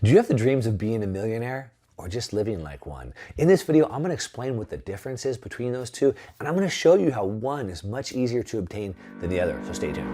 Do you have the dreams of being a millionaire or just living like one? In this video, I'm going to explain what the difference is between those two, and I'm going to show you how one is much easier to obtain than the other, so stay tuned.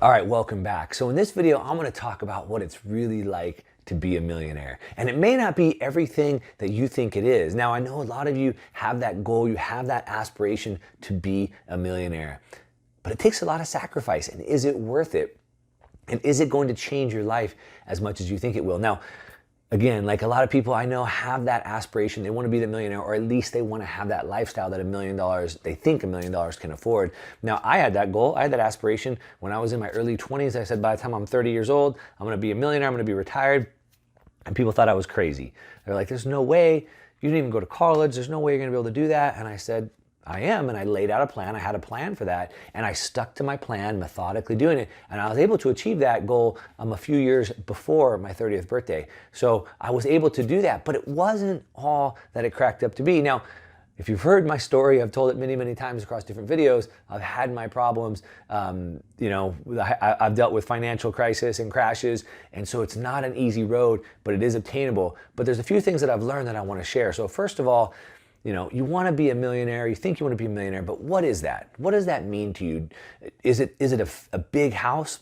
All right, welcome back. So in this video, I'm going to talk about what it's really like to be a millionaire. And it may not be everything that you think it is. Now, I know a lot of you have that goal, you have that aspiration to be a millionaire, but it takes a lot of sacrifice. And is it worth it? And is it going to change your life as much as you think it will? Now, again, like a lot of people I know have that aspiration. They want to be the millionaire, or at least they want to have that lifestyle that they think $1 million can afford. Now, I had that goal. I had that aspiration when I was in my early 20s. I said, by the time I'm 30 years old, I'm going to be a millionaire. I'm going to be retired. And people thought I was crazy. They're like, there's no way. You didn't even go to college. There's no way you're going to be able to do that. And I said, I am, and I laid out a plan. I had a plan for that, and I stuck to my plan, methodically doing it, and I was able to achieve that goal a few years before my 30th birthday. So I was able to do that, but it wasn't all that it cracked up to be. Now, if you've heard my story, I've told it many, many times across different videos. I've had my problems. I've dealt with financial crisis and crashes, and so it's not an easy road, but it is obtainable. But there's a few things that I've learned that I want to share. So first of all, you want to be a millionaire, you think you want to be a millionaire, but what is that? What does that mean to you? Is it a big house?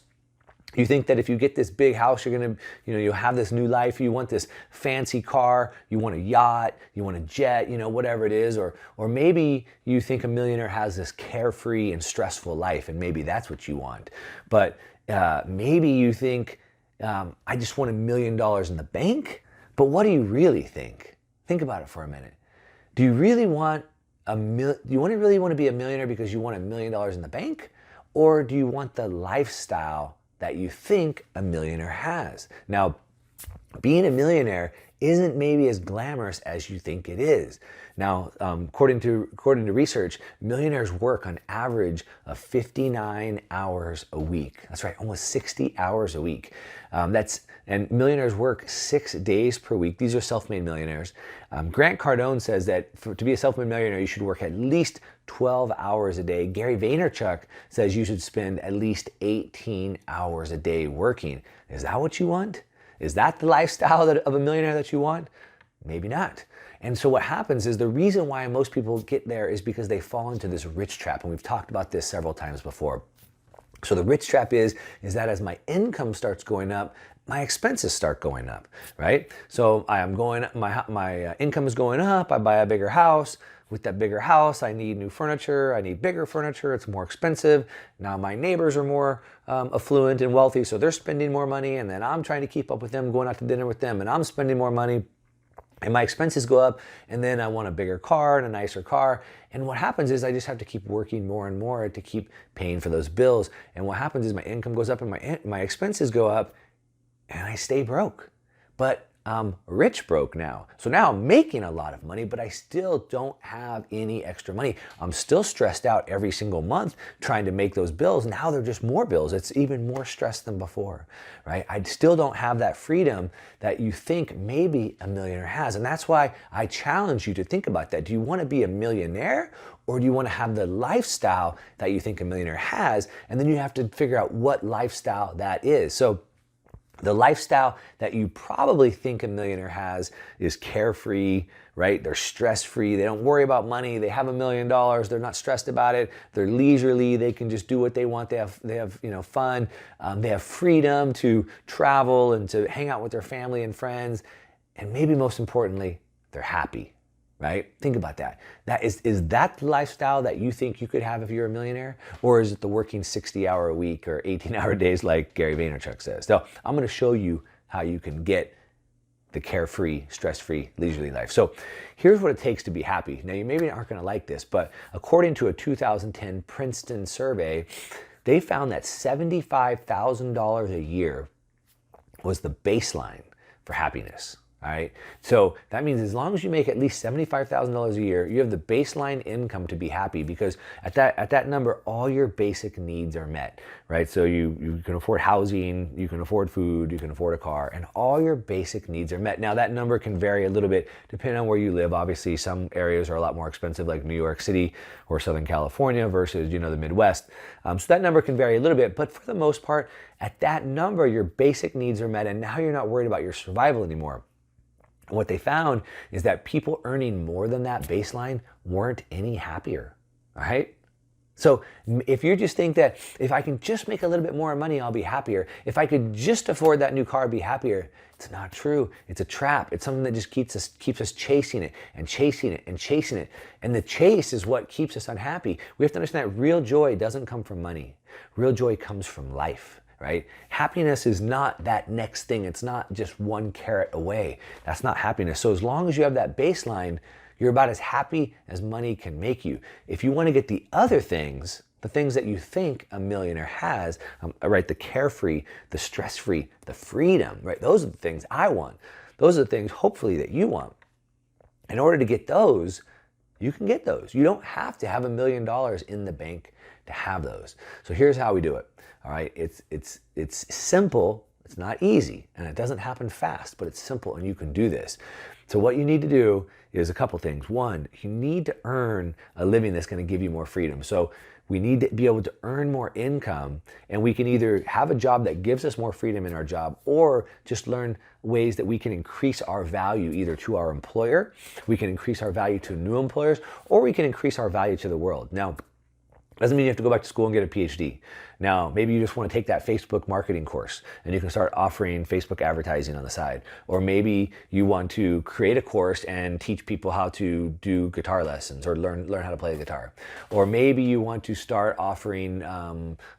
You think that if you get this big house, you're going to, you'll have this new life. You want this fancy car, you want a yacht, you want a jet, whatever it is. Or maybe you think a millionaire has this carefree and stressful life, and maybe that's what you want. But maybe you think, I just want $1 million in the bank. But what do you really think? Think about it for a minute. Do you really want really want to be a millionaire because you want $1 million in the bank? Or do you want the lifestyle that you think a millionaire has? Now, being a millionaire isn't maybe as glamorous as you think it is. Now, according to research, millionaires work on average of 59 hours a week. That's right, almost 60 hours a week. And millionaires work 6 days per week. These are self-made millionaires. Grant Cardone says that to be a self-made millionaire, you should work at least 12 hours a day. Gary Vaynerchuk says you should spend at least 18 hours a day working. Is that what you want? Is that the lifestyle of a millionaire that you want? Maybe not. And so what happens is the reason why most people get there is because they fall into this rich trap. And we've talked about this several times before. So the rich trap is that as my income starts going up, my expenses start going up, right? So my income is going up, I buy a bigger house. With that bigger house, I need new furniture, I need bigger furniture, it's more expensive. Now my neighbors are more affluent and wealthy, so they're spending more money, and then I'm trying to keep up with them, going out to dinner with them, and I'm spending more money. And my expenses go up, and then I want a bigger car and a nicer car. And what happens is I just have to keep working more and more to keep paying for those bills. And what happens is my income goes up and my expenses go up, and I stay broke. But I'm rich broke now. So now I'm making a lot of money, but I still don't have any extra money. I'm still stressed out every single month trying to make those bills. Now they're just more bills. It's even more stress than before, right? I still don't have that freedom that you think maybe a millionaire has. And that's why I challenge you to think about that. Do you want to be a millionaire, or do you want to have the lifestyle that you think a millionaire has? And then you have to figure out what lifestyle that is. So the lifestyle that you probably think a millionaire has is carefree, right? They're stress-free. They don't worry about money. They have $1 million. They're not stressed about it. They're leisurely. They can just do what they want. They have fun. They have freedom to travel and to hang out with their family and friends. And maybe most importantly, they're happy, right? Think about that. Is that the lifestyle that you think you could have if you're a millionaire? Or is it the working 60-hour a week or 18-hour days like Gary Vaynerchuk says? So I'm going to show you how you can get the carefree, stress-free, leisurely life. So here's what it takes to be happy. Now, you maybe aren't going to like this, but according to a 2010 Princeton survey, they found that $75,000 a year was the baseline for happiness. All right. So that means as long as you make at least $75,000 a year, you have the baseline income to be happy, because at that number, all your basic needs are met, right? So you can afford housing, you can afford food, you can afford a car, and all your basic needs are met. Now that number can vary a little bit depending on where you live. Obviously, some areas are a lot more expensive, like New York City or Southern California versus, the Midwest. So that number can vary a little bit, but for the most part, at that number, your basic needs are met, and now you're not worried about your survival anymore. And what they found is that people earning more than that baseline weren't any happier, all right? So if you just think that if I can just make a little bit more money, I'll be happier. If I could just afford that new car, I'd be happier. It's not true. It's a trap. It's something that just keeps us chasing it and chasing it and chasing it. And the chase is what keeps us unhappy. We have to understand that real joy doesn't come from money. Real joy comes from life. Right? Happiness is not that next thing. It's not just one carrot away. That's not happiness. So as long as you have that baseline, you're about as happy as money can make you. If you want to get the other things, the things that you think a millionaire has, right? The carefree, the stress-free, the freedom, right? Those are the things I want. Those are the things hopefully that you want. In order to get those, you can get those. You don't have to have $1 million in the bank to have those. So here's how we do it. All right, it's simple, it's not easy, and it doesn't happen fast, but it's simple and you can do this. So what you need to do is a couple things. One, you need to earn a living that's going to give you more freedom. So we need to be able to earn more income, and we can either have a job that gives us more freedom in our job, or just learn ways that we can increase our value either to our employer, we can increase our value to new employers, or we can increase our value to the world. Now, doesn't mean you have to go back to school and get a PhD. Now, maybe you just want to take that Facebook marketing course and you can start offering Facebook advertising on the side. Or maybe you want to create a course and teach people how to do guitar lessons or learn how to play the guitar. Or maybe you want to start offering,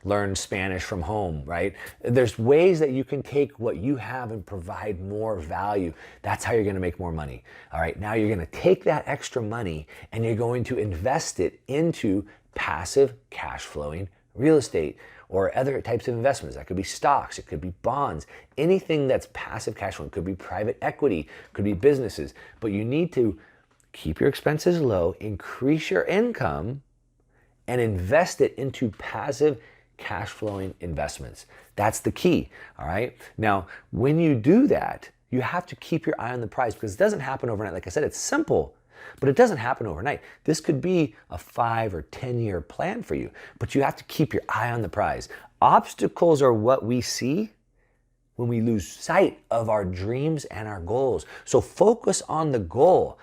learn Spanish from home, right? There's ways that you can take what you have and provide more value. That's how you're going to make more money. All right, now you're going to take that extra money and you're going to invest it into passive cash flowing real estate or other types of investments. That could be stocks, it could be bonds, anything that's passive cash flow. It could be private equity, could be businesses. But you need to keep your expenses low, increase your income, and invest it into passive cash flowing investments. That's the key, all right? Now, when you do that, you have to keep your eye on the prize, because it doesn't happen overnight. Like I said, it's simple, but it doesn't happen overnight. This could be a 5 or 10-year plan for you, but you have to keep your eye on the prize. Obstacles are what we see when we lose sight of our dreams and our goals. So focus on the goal.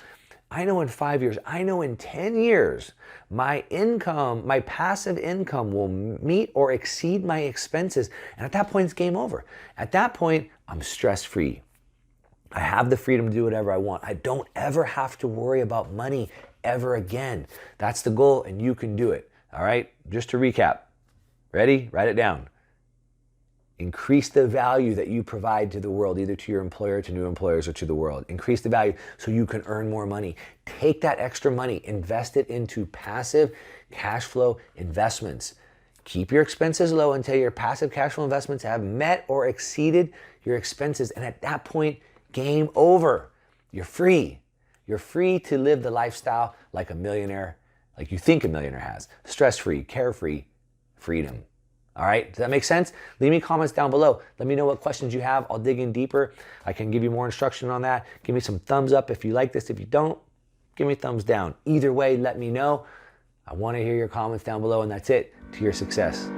I know in 5 years, I know in 10 years, my income, my passive income will meet or exceed my expenses. And at that point, it's game over. At that point, I'm stress-free. I have the freedom to do whatever I want. I don't ever have to worry about money ever again. That's the goal, and you can do it. All right, just to recap. Ready? Write it down. Increase the value that you provide to the world, either to your employer, to new employers, or to the world. Increase the value so you can earn more money. Take that extra money, invest it into passive cash flow investments. Keep your expenses low until your passive cash flow investments have met or exceeded your expenses. And at that point, game over. You're free. You're free to live the lifestyle like a millionaire, like you think a millionaire has. Stress-free, carefree, freedom. All right, does that make sense? Leave me comments down below. Let me know what questions you have. I'll dig in deeper. I can give you more instruction on that. Give me some thumbs up if you like this. If you don't, give me thumbs down. Either way, let me know. I want to hear your comments down below, and that's it to your success.